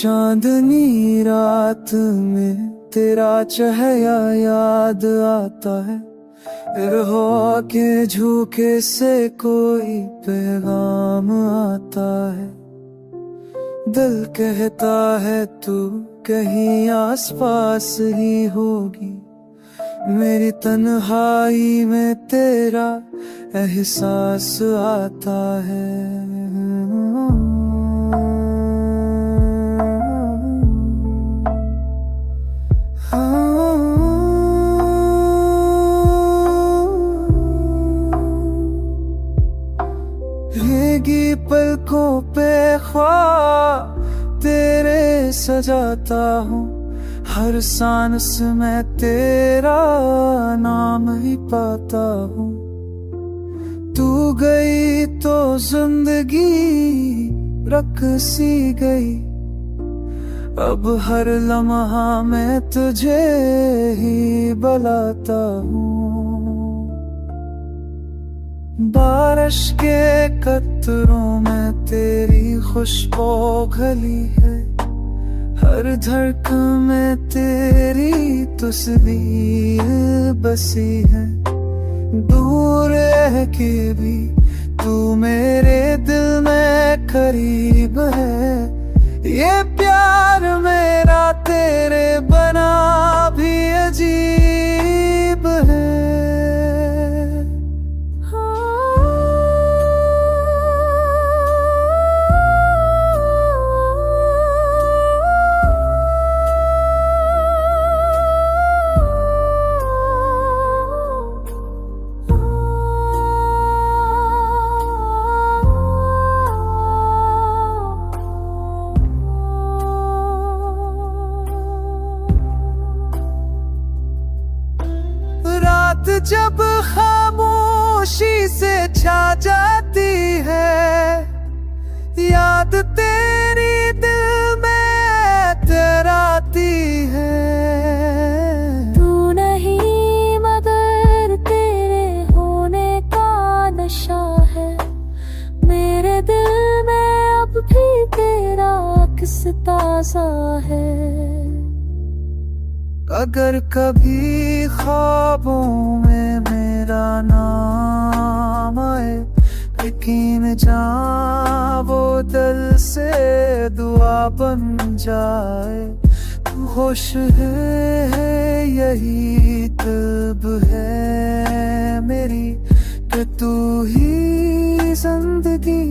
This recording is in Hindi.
चांदनी रात में तेरा चेहरा याद आता है, फिर हवा के झोंके से कोई पैगाम आता है। दिल कहता है तू कहीं आसपास ही होगी, मेरी तन्हाई में तेरा एहसास आता है। भीगी पलकों पे ख्वाब तेरे सजाता हूँ, हर सांस में तेरा नाम ही पाता हूँ। तू गई तो जिंदगी रक़्सी गई, अब हर लम्हा मैं तुझे ही बुलाता हूँ। बारिश के कतरों में तेरी खुशबू घली है, हर धड़कन में तेरी तस्वीर बसी है। दूर रह के भी तू मेरे दिल में करीब है, ये प्यार मेरा तेरे बना भी अजीब है। जब खामोशी से छा जाती है, याद तेरी दिल में तैराती है। तू नहीं मगर तेरे होने का नशा है, मेरे दिल में अब भी तेरा किस ताज़ा है। अगर कभी ख्वाबों में मेरा नाम आए, यकीन जा वो दिल से दुआ बन जाए। तू खुश है यही तलब है मेरी, कि तू ही जिंदगी